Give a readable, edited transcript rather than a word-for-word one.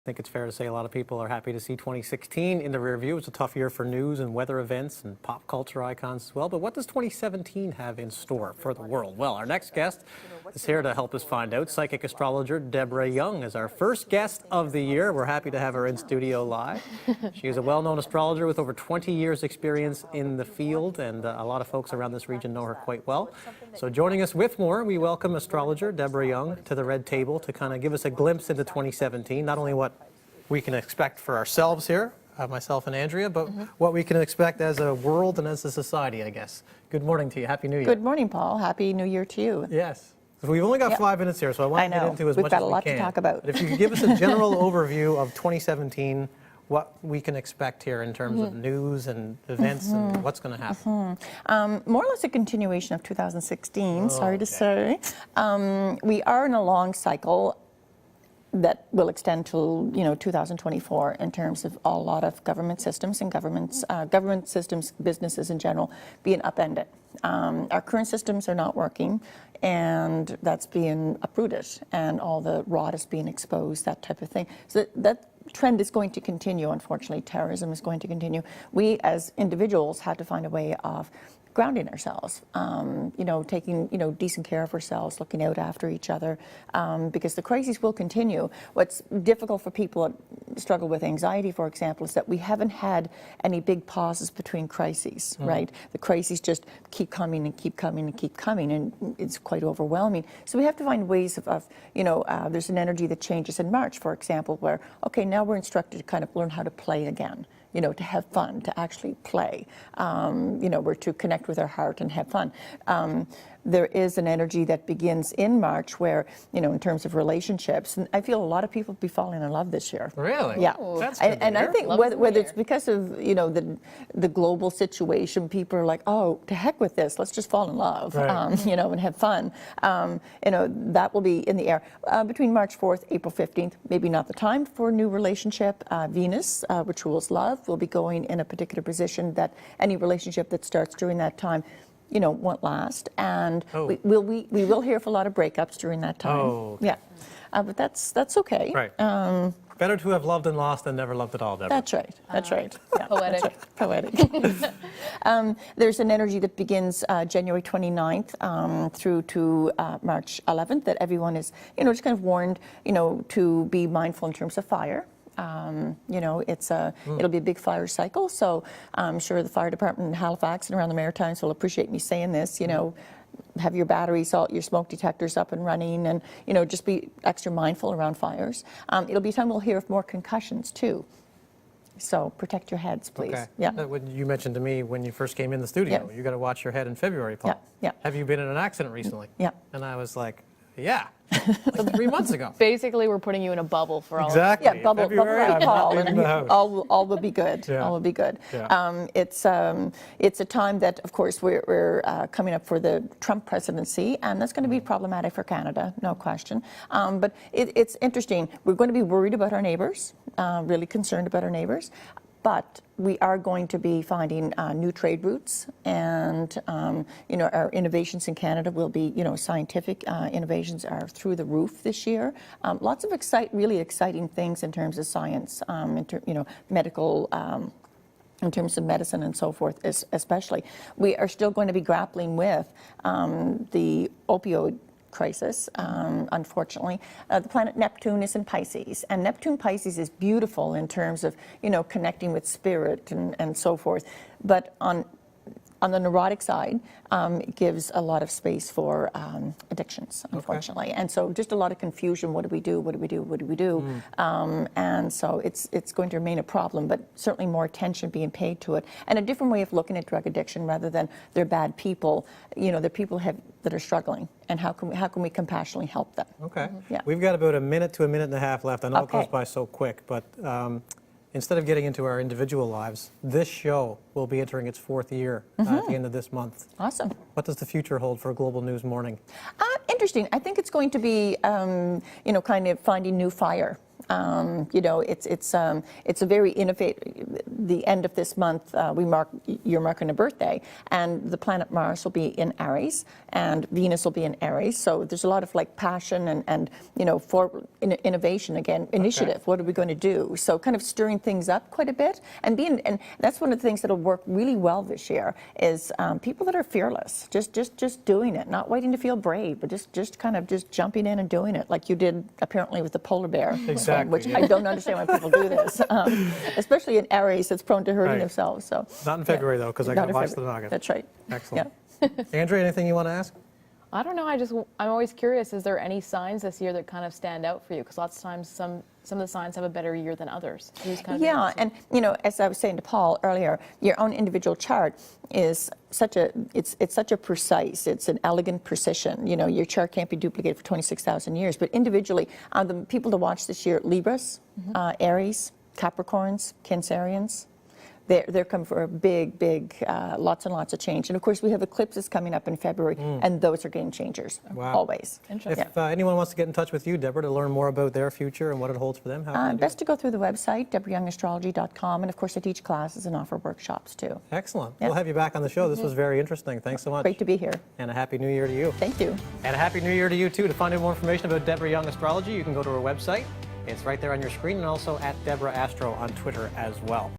I think it's fair to say a lot of people are happy to see 2016 in the rear view. It was a tough year for news and weather events and pop culture icons as well. But what does 2017 have in store for the world? Well, our next guest is here to help us find out. Psychic astrologer Deborah Young is our first guest of the year. We're happy to have her in studio live. She is a well-known astrologer with over 20 years experience in the field, and a lot of folks around this region know her quite well. So joining us with more, we welcome astrologer Deborah Young to the red table to kind of give us a glimpse into 2017, not only what we can expect for ourselves here, myself and Andrea, but what we can expect as a world and as a society, I guess. Good morning to you. Happy New Year. Good morning, Paul. Happy New Year to you. Yes. So we've only got 5 minutes here, so I want to get into as much as we can. We've got a lot to talk about. But if you could give us a general overview of 2017, what we can expect here in terms of news and events and what's going to happen. More or less a continuation of 2016, sorry to say. We are in a long cycle that will extend to 2024 in terms of a lot of government systems and government systems, businesses in general, being upended. Our current systems are not working, and that's being uprooted, and all the rot is being exposed, that type of thing. So that trend is going to continue. Unfortunately, terrorism is going to continue. We as individuals have to find a way of grounding ourselves, taking decent care of ourselves, looking out after each other, because the crises will continue. What's difficult for people that struggle with anxiety, for example, is that we haven't had any big pauses between crises, right? The crises just keep coming and keep coming and keep coming, and it's quite overwhelming. So we have to find ways of there's an energy that changes in March, for example, where, okay, now we're instructed to kind of learn how to play again. To have fun, to actually play. We're to connect with our heart and have fun. There is an energy that begins in March where, in terms of relationships, and I feel a lot of people will be falling in love this year. Really? Yeah. Ooh, that's good and I think whether it's because of, the global situation, people are like, oh, to heck with this, let's just fall in love, right. And have fun. That will be in the air. Between March 4th, April 15th, maybe not the time for a new relationship. Venus, which rules love, will be going in a particular position that any relationship that starts during that time won't last, and we will hear of a lot of breakups during that time. Oh, okay. Yeah, but that's okay. Right. Better to have loved and lost than never loved at all, Deborah. That's right. That's right. Yeah, poetic. that's right. Poetic. There's an energy that begins January 29th through to March 11th that everyone is, just kind of warned, to be mindful in terms of fire. It'll be a big fire cycle, so I'm sure the fire department in Halifax and around the Maritimes will appreciate me saying this, have your batteries, your smoke detectors up and running, and, just be extra mindful around fires. It'll be time we'll hear of more concussions, too. So protect your heads, please. Okay. Yeah. What you mentioned to me when you first came in the studio, you got to watch your head in February, Paul. Yeah. Have you been in an accident recently? Yeah. And I was like, yeah. Like 3 months ago. Basically, we're putting you in a bubble for all exactly. Yeah, bubble like Paul, and all will be good. Yeah. All will be good. Yeah. It's a time that, of course, we're coming up for the Trump presidency, and that's going to be problematic for Canada, no question. But it's interesting. We're going to be worried about our neighbors, really concerned about our neighbors. But we are going to be finding new trade routes, and our innovations in Canada will be, scientific innovations are through the roof this year. Lots of really exciting things in terms of science, medical. In terms of medicine and so forth, especially. We are still going to be grappling with the opioid crisis, unfortunately. The planet Neptune is in Pisces, and Neptune Pisces is beautiful in terms of, connecting with spirit and so forth. But on the neurotic side, it gives a lot of space for addictions, unfortunately. Okay. And so just a lot of confusion. What do we do? What do we do? What do we do? And so it's going to remain a problem, but certainly more attention being paid to it. And a different way of looking at drug addiction rather than they're bad people. They're people that are struggling. And how can we compassionately help them? Okay. Yeah. We've got about a minute to a minute and a half left. I know it goes by so quick, but instead of getting into our individual lives, this show will be entering its 4th year at the end of this month. Awesome. What does the future hold for Global News Morning? Interesting. I think it's going to be, kind of finding new fire. You know, it's a very innovative. The end of this month, you're marking a birthday, and the planet Mars will be in Aries, and Venus will be in Aries. So there's a lot of like passion and you know, for innovation again, initiative. Okay. What are we going to do? So kind of stirring things up quite a bit, and that's one of the things that'll work really well this year is people that are fearless, just doing it, not waiting to feel brave, but just kind of just jumping in and doing it, like you did apparently with the polar bear. Exactly, Which yeah. I don't understand why people do this, especially in Aries that's prone to hurting Right. themselves. So Not in February, though, because I Not got in lost in February. August. That's right. Excellent. Yeah. Andrea, anything you want to ask? I don't know. I'm always curious. Is there any signs this year that kind of stand out for you? Because lots of times some of the signs have a better year than others. Who's kind of Yeah, and you know, as I was saying to Paul earlier, your own individual chart is such a precise, it's an elegant precision. You know, your chart can't be duplicated for 26,000 years. But individually, the people to watch this year: Libras, Aries, Capricorns, Cancerians. They're coming for a big, lots and lots of change. And of course, we have eclipses coming up in February, and those are game changers, Wow. always. Interesting. If anyone wants to get in touch with you, Deborah, to learn more about their future and what it holds for them, how can they do Best it? to go through the website, deborahyoungastrology.com, and of course, I teach classes and offer workshops too. Excellent. Yeah. We'll have you back on the show. This was very interesting. Thanks so much. Great to be here. And a Happy New Year to you. Thank you. And a Happy New Year to you, too. To find out more information about Deborah Young Astrology, you can go to her website. It's right there on your screen, and also at Deborah Astro on Twitter as well.